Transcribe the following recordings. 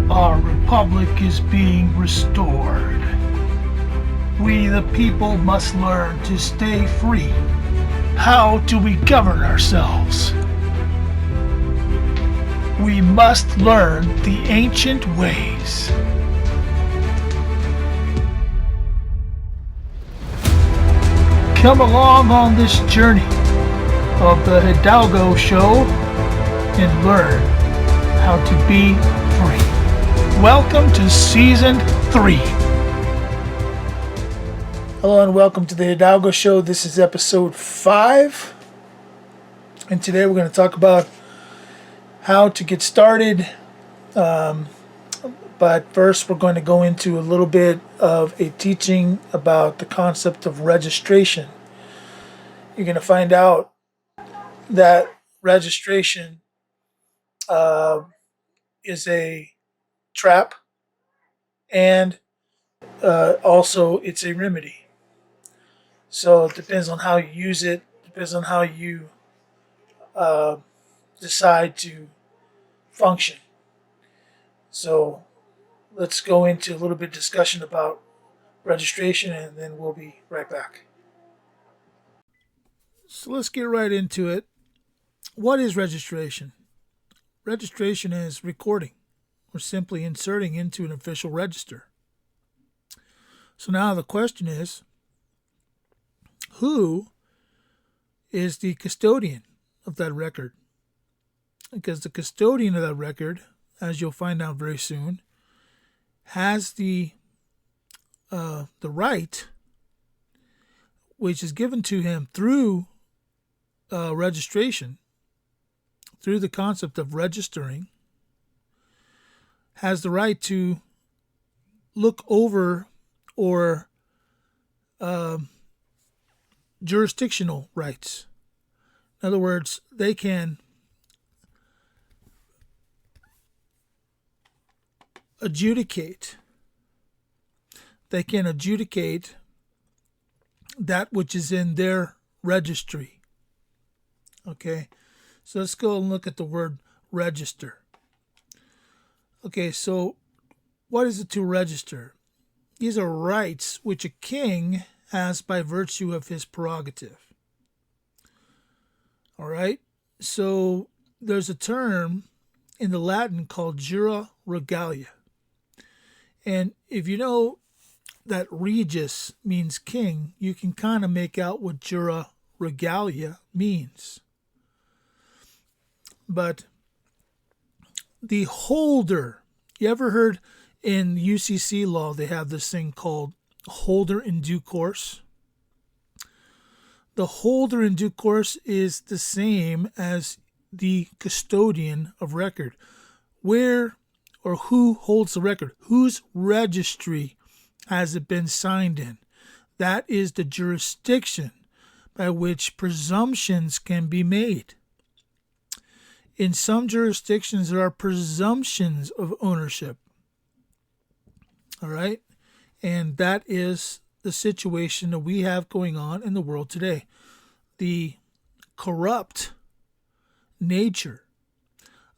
Our republic is being restored. We the people must learn to stay free. How do we govern ourselves? We must learn the ancient ways. Come along on this journey of the Hidalgo show and learn how to be free. Welcome to Season 3. Hello and welcome to the Hidalgo show. This is episode 5. And today we're going to talk about how to get started. But first we're going to go into a little bit of a teaching about the concept of registration. You're going to find out that registration is a trap, and also it's a remedy. So it depends on how you use it, depends on how you decide to function. So let's go into a little bit of discussion about registration, and then we'll be right back. So let's get right into it. What is registration? Registration is recording, or simply inserting into an official register. So now the question is, who is the custodian of that record? Because the custodian of that record, as you'll find out very soon, has the right, which is given to him through registration, through the concept of registering, has the right to look over or jurisdictional rights. In other words, they can adjudicate. They can adjudicate that which is in their registry. Okay, so let's go and look at the word register. Okay, so what is it to register? These are rights which a king has by virtue of his prerogative. All right, so there's a term in the Latin called jura regalia. And if you know that regis means king, you can kind of make out what jura regalia means. But the holder, you ever heard in UCC law they have this thing called holder in due course? The holder in due course is the same as the custodian of record. Where or who holds the record? Whose registry has it been signed in? That is the jurisdiction by which presumptions can be made. In some jurisdictions, there are presumptions of ownership. All right? And that is the situation that we have going on in the world today. The corrupt nature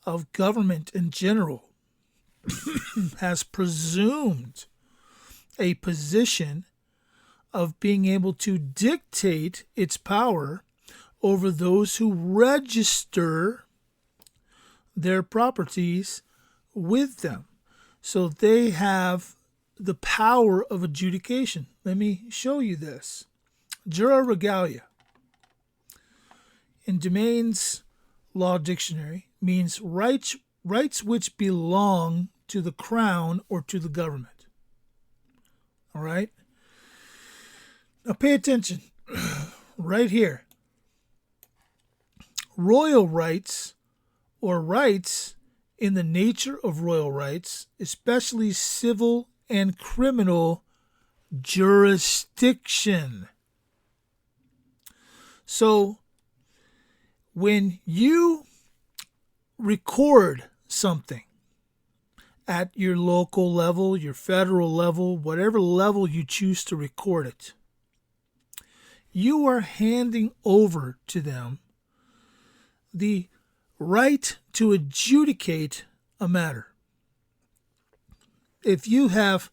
of government in general has presumed a position of being able to dictate its power over those who register their properties with them. So they have the power of adjudication. Let me show you this. Jura regalia in Domain's Law Dictionary means rights which belong to the crown or to the government. All right? Now pay attention. Right here. Royal rights, or rights in the nature of royal rights, especially civil and criminal jurisdiction. So when you record something at your local level, your federal level, whatever level you choose to record it, you are handing over to them the right to adjudicate a matter. if you have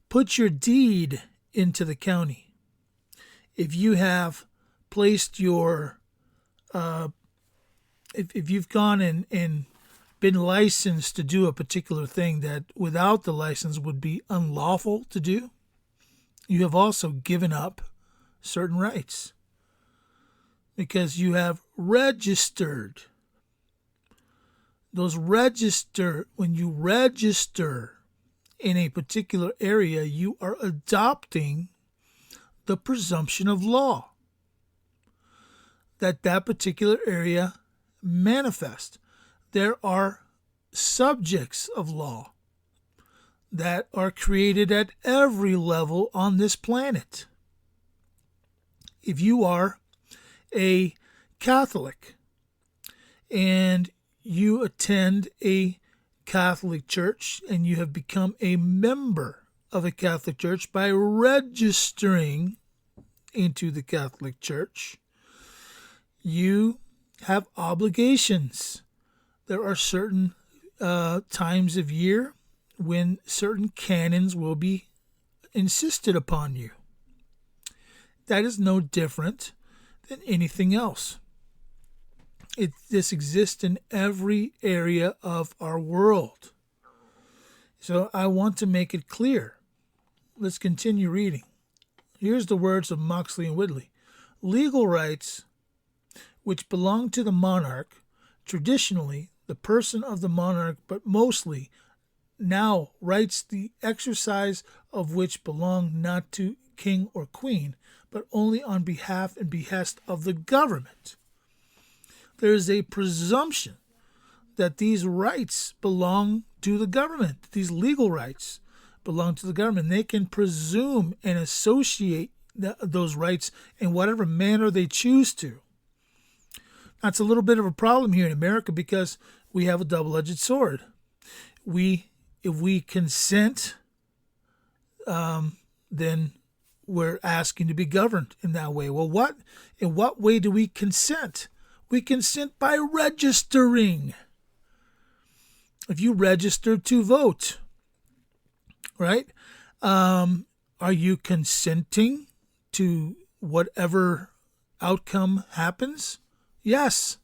put your deed into the county, if you have placed your, if you've gone and been licensed to do a particular thing that without the license would be unlawful to do, you have also given up certain rights because you have registered. When you register in a particular area, you are adopting the presumption of law that particular area manifests. There are subjects of law that are created at every level on this planet. If you are a Catholic and you attend a Catholic church and you have become a member of a Catholic church by registering into the Catholic Church, you have obligations. There are certain times of year when certain canons will be insisted upon you. That is no different than anything else. This exists in every area of our world. So I want to make it clear. Let's continue reading. Here's the words of Moxley and Whitley. Legal rights which belong to the monarch, traditionally the person of the monarch, but mostly now rights the exercise of which belong not to king or queen, but only on behalf and behest of the government. There is a presumption that these rights belong to the government. These legal rights belong to the government. They can presume and associate those rights in whatever manner they choose to. That's a little bit of a problem here in America because we have a double-edged sword. If we consent, then we're asking to be governed in that way. Well, in what way do we consent? We consent by registering. If you register to vote, right? Are you consenting to whatever outcome happens? Yes.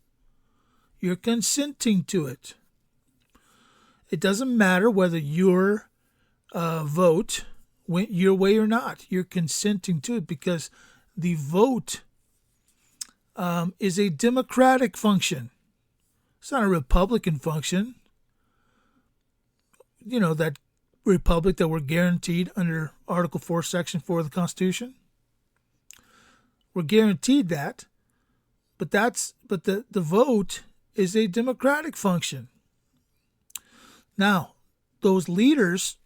You're consenting to it. It doesn't matter whether your vote went your way or not. You're consenting to it because the vote is a democratic function. It's not a Republican function. You know, that republic that we're guaranteed under Article 4, Section 4 of the Constitution. We're guaranteed that. But the vote is a democratic function. Now, those leaders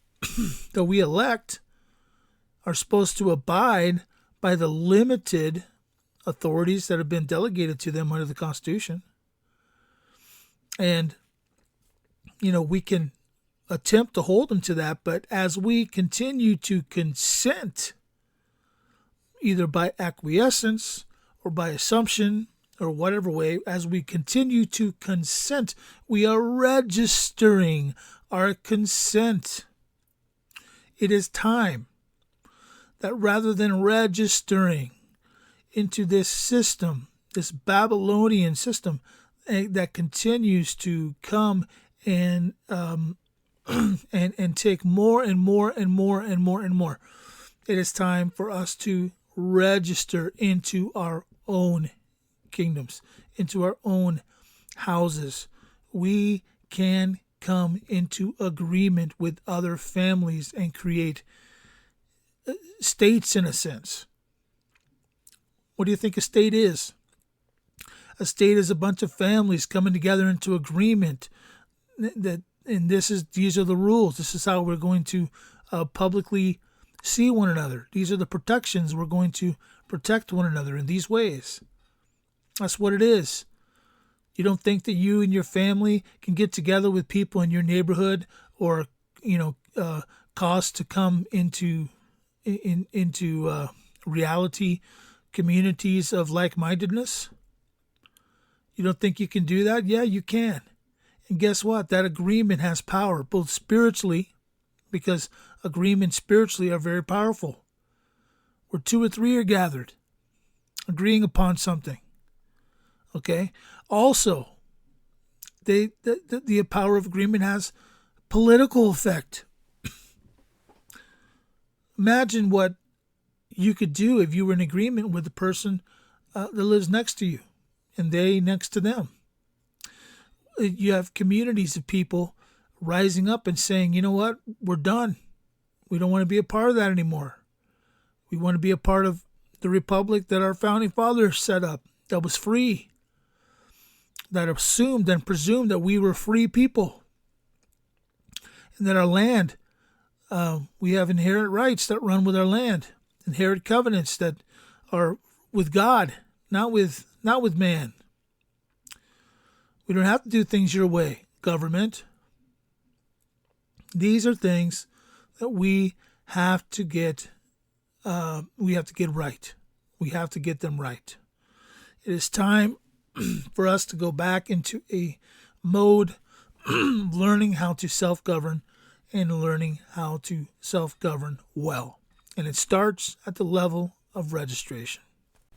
that we elect are supposed to abide by the limited authorities that have been delegated to them under the Constitution. And, we can attempt to hold them to that, but as we continue to consent, either by acquiescence or by assumption or whatever way, as we continue to consent, we are registering our consent. It is time that rather than registering into this system, this Babylonian system that continues to come and take more and more and more and more and more, it is time for us to register into our own kingdoms, into our own houses. We can come into agreement with other families and create states in a sense. What do you think a state is? A state is a bunch of families coming together into agreement these are the rules. This is how we're going to publicly see one another. These are the protections we're going to protect one another in these ways. That's what it is. You don't think that you and your family can get together with people in your neighborhood or, cause to come into reality communities of like-mindedness? You don't think you can do that? Yeah, you can. And guess what? That agreement has power, both spiritually, because agreements spiritually are very powerful. Where two or three are gathered, agreeing upon something. Okay? Also, the power of agreement has political effect. Imagine what you could do if you were in agreement with the person that lives next to you and they next to them. You have communities of people rising up and saying, you know what, we're done. We don't want to be a part of that anymore. We want to be a part of the republic that our founding fathers set up, that was free, that assumed and presumed that we were free people, and that our land, we have inherent rights that run with our land, inherent covenants that are with God, not with man. We don't have to do things your way, government. These are things that we have to get. We have to get right. We have to get them right. It is time for us to go back into a mode learning how to self-govern and learning how to self-govern well. And it starts at the level of registration.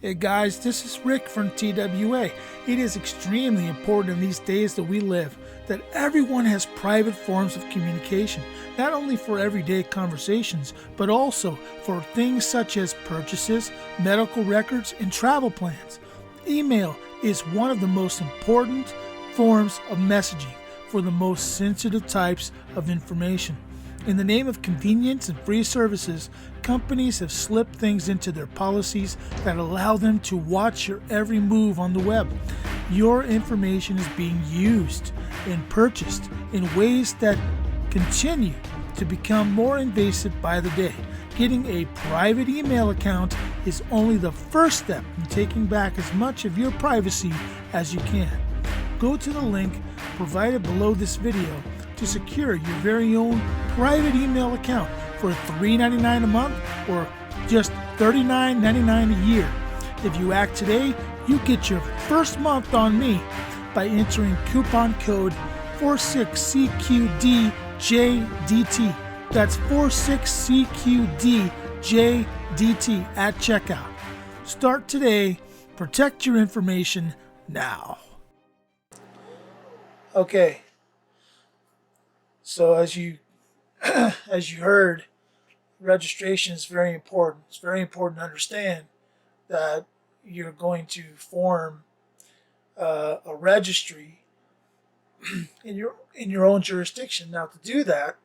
Hey guys, this is Rick from TWA. It is extremely important in these days that we live that everyone has private forms of communication, not only for everyday conversations, but also for things such as purchases, medical records, and travel plans. Email is one of the most important forms of messaging for the most sensitive types of information. In the name of convenience and free services, companies have slipped things into their policies that allow them to watch your every move on the web. Your information is being used and purchased in ways that continue to become more invasive by the day. Getting a private email account is only the first step in taking back as much of your privacy as you can. Go to the link provided below this video to secure your very own private email account for $3.99 a month or just $39.99 a year. If you act today, you get your first month on me by entering coupon code 46CQDJDT. That's 46CQDJDT at checkout. Start today. Protect your information now. Okay. So as you heard, registration is very important. It's very important to understand that you're going to form a registry in your own jurisdiction. Now, to do that,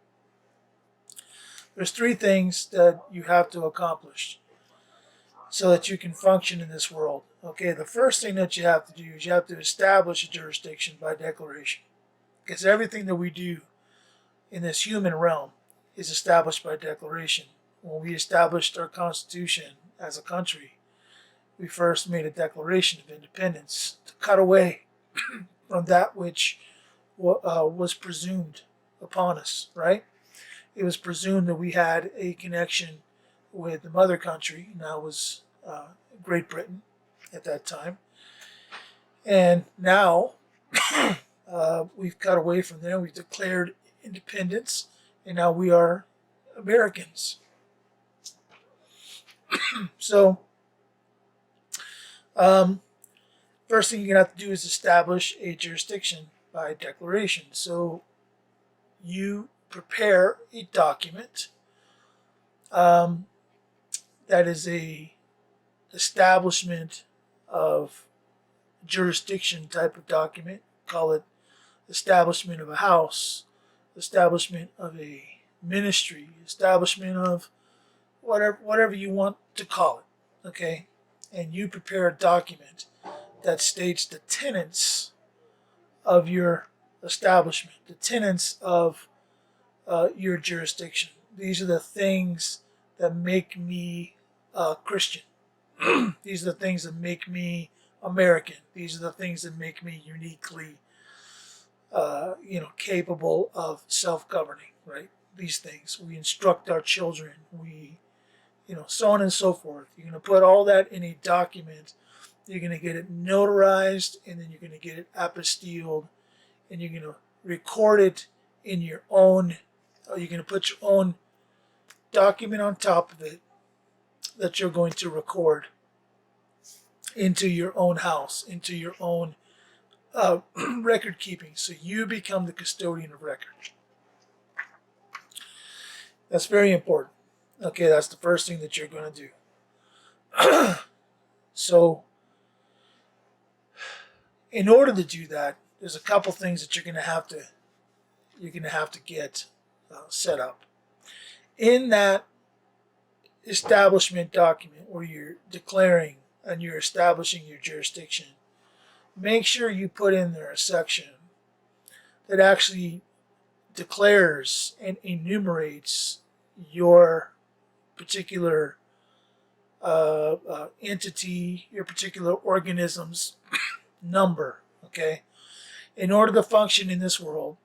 there's three things that you have to accomplish so that you can function in this world. Okay, the first thing that you have to do is you have to establish a jurisdiction by declaration, because everything that we do in this human realm is established by declaration. When we established our Constitution as a country, we first made a Declaration of Independence to cut away from that which was presumed upon us, right? It was presumed that we had a connection with the mother country, and that was Great Britain at that time. And now we've cut away from there. We've declared independence, and now we are Americans. So, first thing you're going to have to do is establish a jurisdiction by declaration. So, you prepare a document that is a establishment of jurisdiction type of document. Call it establishment of a house, establishment of a ministry, establishment of whatever you want to call it, okay? And you prepare a document that states the tenets of your establishment, the tenets of your jurisdiction. These are the things that make me Christian. These are the things that make me American. These are the things that make me uniquely capable of self-governing, right? These things. We instruct our children. We, so on and so forth. You're going to put all that in a document. You're going to get it notarized, and then you're going to get it apostilled, and you're going to record it in your own You're going to put your own document on top of it that you're going to record into your own house, into your own record keeping. So you become the custodian of record. That's very important. Okay, that's the first thing that you're going to do. So, in order to do that, there's a couple things that you're going to have to get set up in that establishment document where you're declaring and you're establishing your jurisdiction. Make sure you put in there a section that actually declares and enumerates your particular entity, your particular organism's number. Okay, in order to function in this world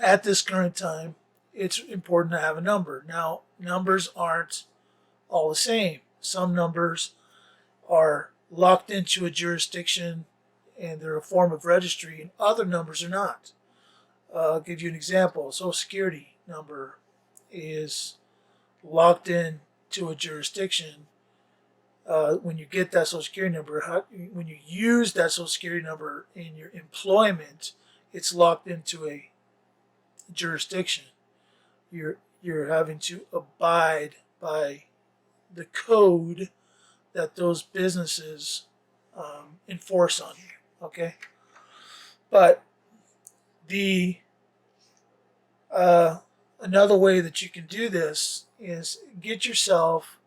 at this current time, it's important to have a number. Now, numbers aren't all the same. Some numbers are locked into a jurisdiction and they're a form of registry, and other numbers are not. I'll give you an example. A Social Security number is locked in to a jurisdiction. When you get that Social Security number, when you use that Social Security number in your employment, it's locked into a jurisdiction. You're having to abide by the code that those businesses enforce on you. Okay, but the another way that you can do this is get yourself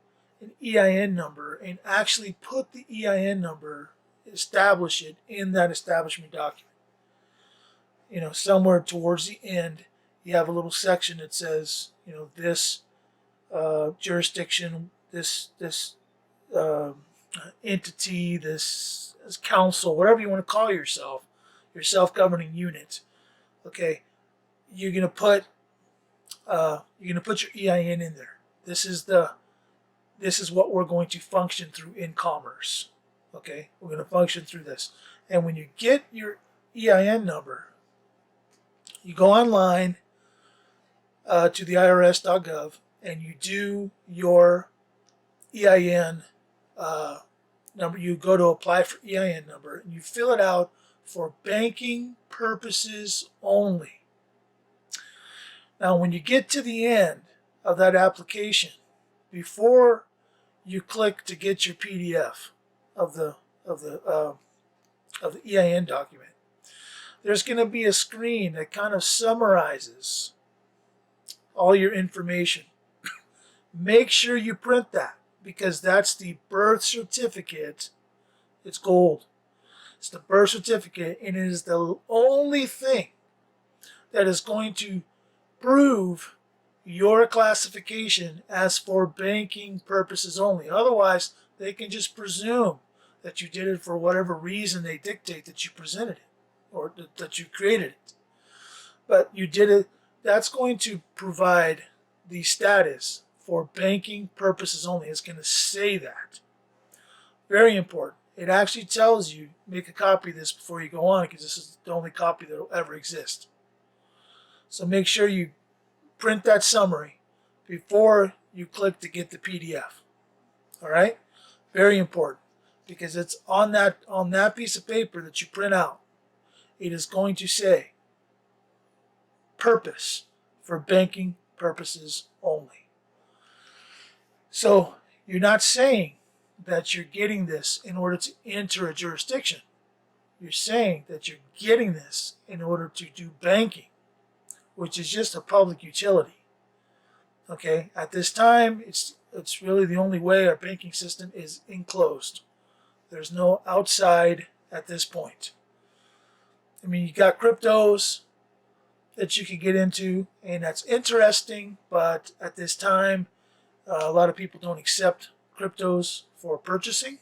an EIN number and actually put the EIN number, establish it in that establishment document. Somewhere towards the end, you have a little section that says, this jurisdiction, this entity, this council, whatever you want to call yourself, your self-governing unit. Okay, you're gonna put your EIN in there. This is what we're going to function through in commerce. Okay, we're going to function through this. And when you get your EIN number, you go online to the IRS.gov and you do your EIN number. You go to apply for EIN number and you fill it out for banking purposes only. Now, when you get to the end of that application, before you click to get your PDF of the EIN document, there's going to be a screen that kind of summarizes all your information. Make sure you print that because that's the birth certificate. It's gold. It's the birth certificate, and it is the only thing that is going to prove your classification as for banking purposes only. Otherwise, they can just presume that you did it for whatever reason they dictate that you presented it or that you created it. But you did it. That's going to provide the status for banking purposes only. It's going to say that. Very important. It actually tells you, make a copy of this before you go on because this is the only copy that will ever exist. So make sure you print that summary before you click to get the PDF. All right? Very important because it's on that piece of paper that you print out. It is going to say purpose for banking purposes only. So you're not saying that you're getting this in order to enter a jurisdiction. You're saying that you're getting this in order to do banking, which is just a public utility. Okay, at this time, it's really the only way our banking system is enclosed. There's no outside at this point. I mean, you got cryptos that you can get into, and that's interesting, but at this time, a lot of people don't accept cryptos for purchasing,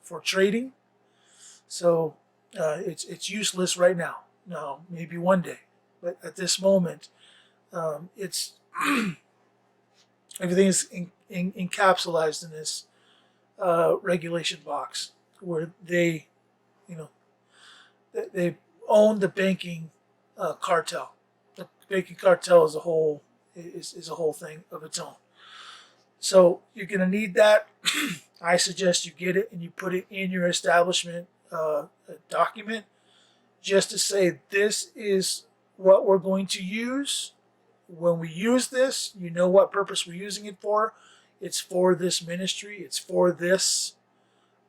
for trading. So it's useless right now. No, maybe one day. But at this moment, it's everything is encapsulated in this regulation box where they own the banking cartel. banking cartel is a whole thing of its own. So you're going to need that. I suggest you get it and you put it in your establishment document, just to say this is what we're going to use. When we use this, you know what purpose we're using it for. It's for this ministry. It's for this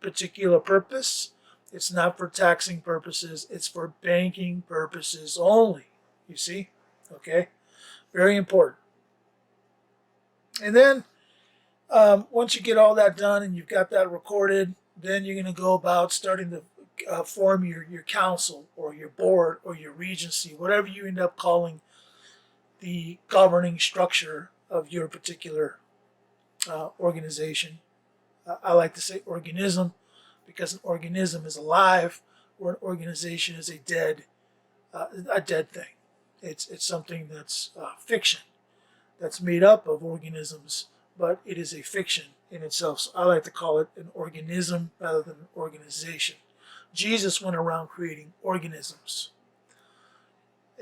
particular purpose. It's not for taxing purposes. It's for banking purposes only. You see? Okay? Very important. And then once you get all that done and you've got that recorded, then you're going to go about starting to form your council or your board or your regency, whatever you end up calling the governing structure of your particular organization. I like to say organism because an organism is alive, or an organization is a dead thing. It's something that's fiction, that's made up of organisms, but it is a fiction in itself. So I like to call it an organism rather than an organization. Jesus went around creating organisms.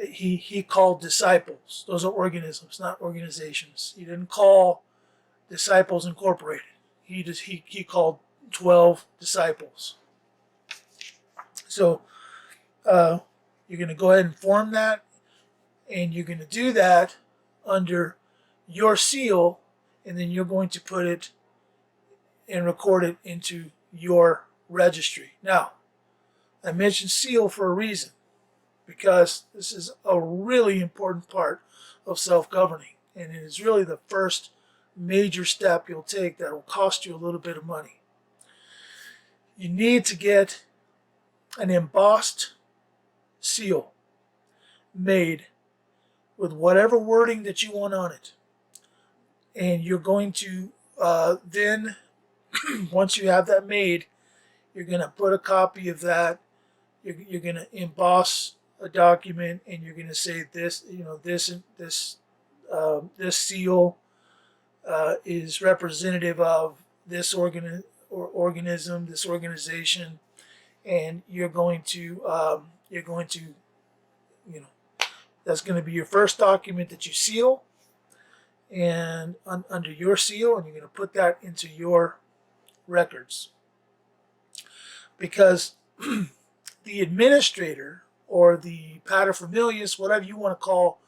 He called disciples. Those are organisms, not organizations. He didn't call Disciples Incorporated. He called 12 disciples. So you're going to go ahead and form that, and you're going to do that under your seal, and then you're going to put it and record it into your registry. Now, I mentioned seal for a reason, because this is a really important part of self-governing, and it is really the first major step you'll take that will cost you a little bit of money. You need to get an embossed seal made with whatever wording that you want on it. And you're going to then, once you have that made, you're going to put a copy of that. You're going to emboss a document, and you're going to say this, this seal is representative of this organism, this organization, and you're going to, that's going to be your first document that you seal, and under your seal, and you're going to put that into your records. Because the administrator or the paterfamilias, whatever you want to call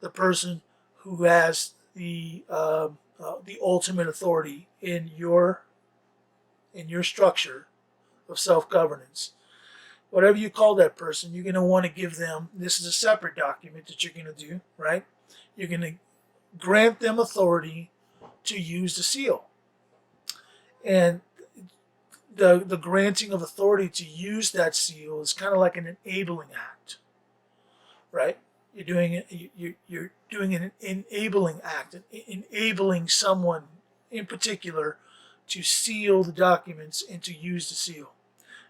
the person who has the ultimate authority in your structure of self-governance, whatever you call that person, you're going to want to give them, this is a separate document that you're going to do, right? You're going to grant them authority to use the seal. And the granting of authority to use that seal is kind of like an enabling act, right? You're doing an enabling act, enabling someone in particular to seal the documents and to use the seal.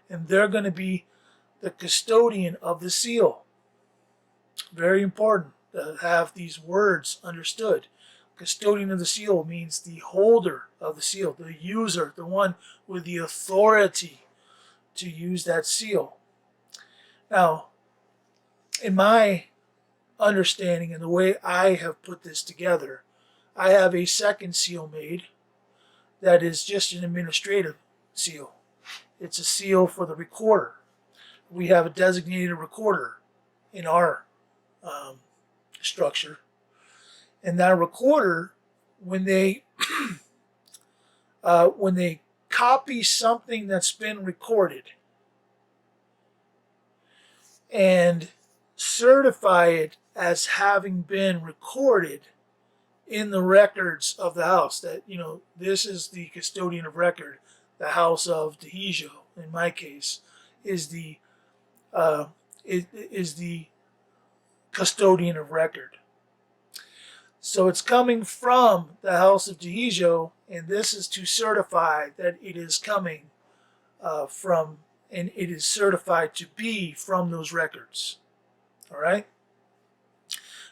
And they're going to be the custodian of the seal. Very important to have these words understood. Custodian of the seal means the holder of the seal, the user, the one with the authority to use that seal. Now, in my understanding and the way I have put this together, I have a second seal made that is just an administrative seal. It's a seal for the recorder. We have a designated recorder in our structure. And that recorder, when they copy something that's been recorded and certify it as having been recorded in the records of the house, that this is the custodian of record, the house of Hidalgo, in my case, is the custodian of record. So it's coming from the house of Hidalgo, and this is to certify that it is coming from, and it is certified to be from those records. All right?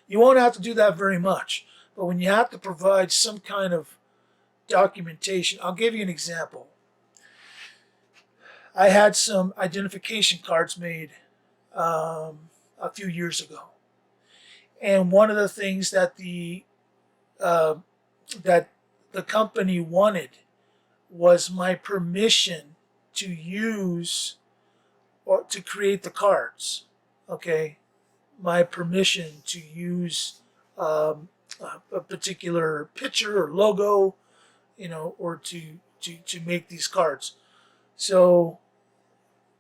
You won't have to do that very much, but when you have to provide some kind of documentation, I'll give you an example. I had some identification cards made a few years ago. And one of the things that uh, the company wanted was my permission to use or to create the cards. Okay, my permission to use a particular picture or logo, or to make these cards. So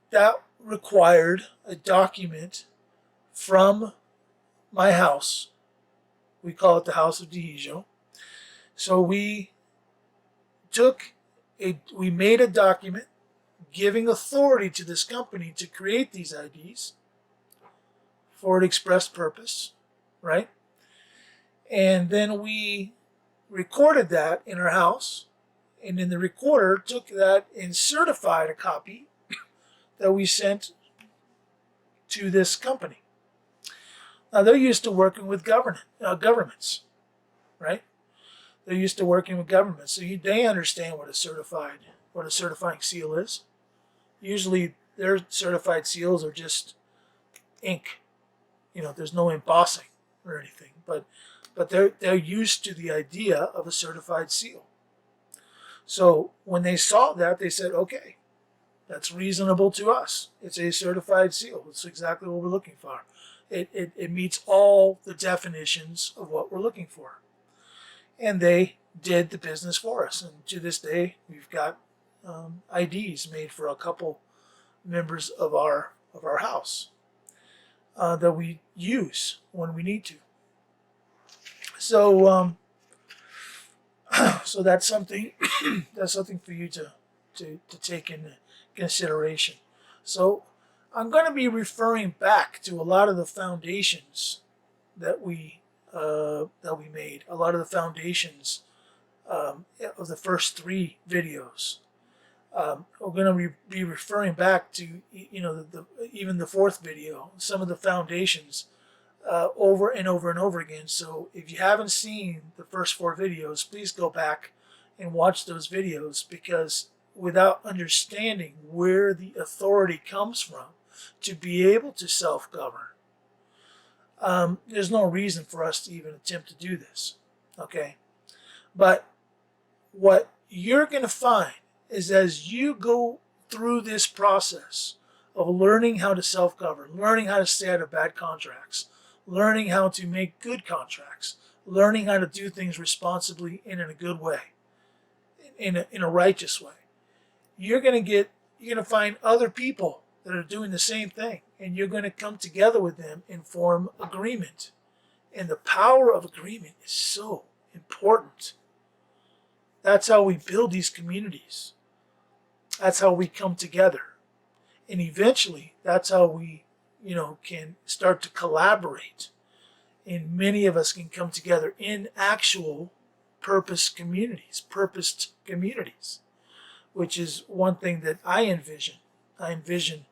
that required a document from my house. We call it the House of Diegeo. So we made a document giving authority to this company to create these IDs for an express purpose, right? And then we recorded that in our house, and then the recorder took that and certified a copy that we sent to this company. Now they're used to working with governments, right? They're used to working with governments, so they understand what a certifying seal is. Usually, their certified seals are just ink. There's no embossing or anything, but they're used to the idea of a certified seal. So when they saw that, they said, okay, that's reasonable to us. It's a certified seal. It's exactly what we're looking for. It meets all the definitions of what we're looking for. And they did the business for us. And to this day, we've got IDs made for a couple members of our house that we use when we need to. So so that's something that's something for you to take into consideration. So I'm going to be referring back to a lot of the foundations that we made, a lot of the foundations of the first 3 videos. We're going to be referring back to even the 4th video, some of the foundations over and over and over again. So if you haven't seen the first 4 videos, please go back and watch those videos, because without understanding where the authority comes from to be able to self-govern, there's no reason for us to even attempt to do this. Okay? But what you're going to find is, as you go through this process of learning how to self-govern, learning how to stay out of bad contracts, learning how to make good contracts, learning how to do things responsibly and in a good way, in a righteous way, you're going to find other people that are doing the same thing, and you're going to come together with them and form agreement. And the power of agreement is so important. That's how we build these communities. That's how we come together. And eventually, that's how we, can start to collaborate. And many of us can come together in actual purposed communities, which is one thing that I envision. I envision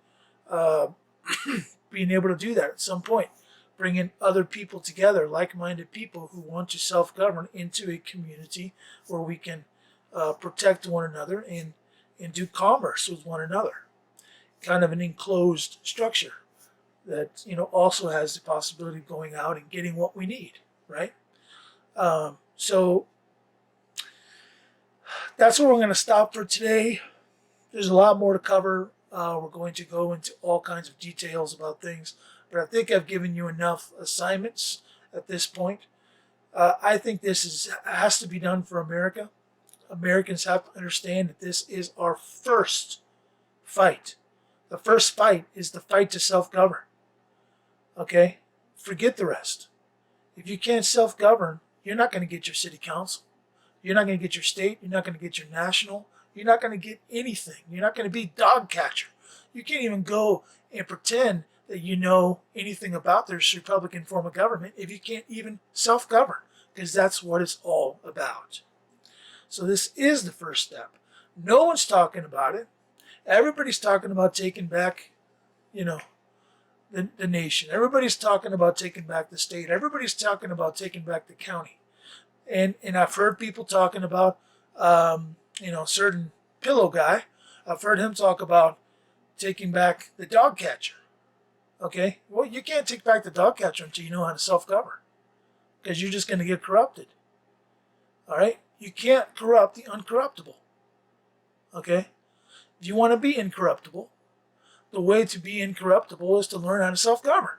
being able to do that at some point, bringing other people together, like-minded people who want to self-govern, into a community where we can protect one another and do commerce with one another. Kind of an enclosed structure that also has the possibility of going out and getting what we need, right? So that's where we're going to stop for today. There's a lot more to cover. We're going to go into all kinds of details about things, but I think I've given you enough assignments at this point. I think this has to be done for America. Americans have to understand that this is our first fight. The first fight is the fight to self-govern. Okay? Forget the rest. If you can't self-govern, you're not going to get your city council. You're not going to get your state. You're not going to get your national. You're not going to get anything. You're not going to be dog catcher. You can't even go and pretend that you know anything about this Republican form of government if you can't even self-govern, because that's what it's all about. So this is the first step. No one's talking about it. Everybody's talking about taking back, the nation. Everybody's talking about taking back the state. Everybody's talking about taking back the county. And I've heard people talking about, certain pillow guy. I've heard him talk about taking back the dog catcher. Okay? Well, you can't take back the dog catcher until you know how to self-govern, because you're just going to get corrupted. All right? You can't corrupt the uncorruptible. Okay? If you want to be incorruptible, the way to be incorruptible is to learn how to self-govern.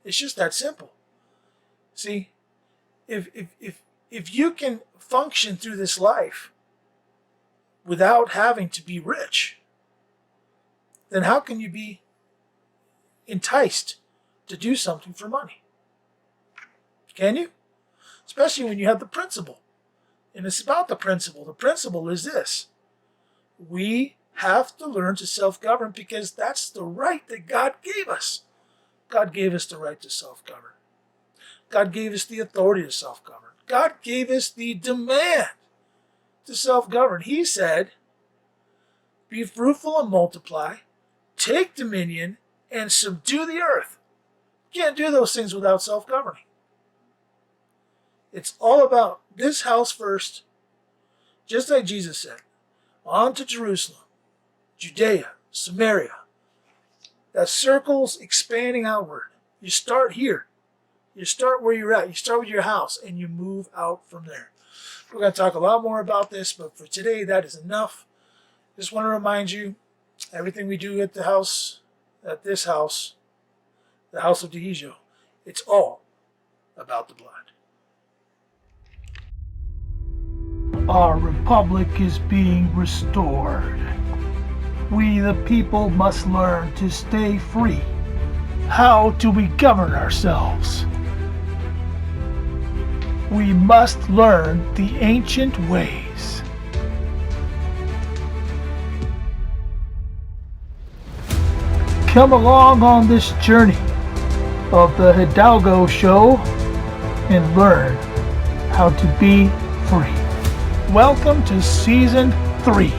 It's just that simple. See, if you can function through this life without having to be rich, then how can you be enticed to do something for money? Can you? Especially when you have the principle. And it's about the principle. The principle is this: we have to learn to self-govern, because that's the right that God gave us. God gave us the right to self-govern. God gave us the authority to self-govern. God gave us the demand to self-govern. He said, be fruitful and multiply, take dominion, and subdue the earth. You can't do those things without self-governing. It's all about this house first, just like Jesus said. On to Jerusalem, Judea, Samaria. That circle's expanding outward. You start here. You start where you're at. You start with your house, and you move out from there. We're going to talk a lot more about this, but for today, that is enough. Just want to remind you, everything we do at the house, at this house, the house of Hidalgo, it's all about the blood. Our republic is being restored. We the people must learn to stay free. How do we govern ourselves? We must learn the ancient ways. Come along on this journey of the Hidalgo Show and learn how to be free. Welcome to Season 3.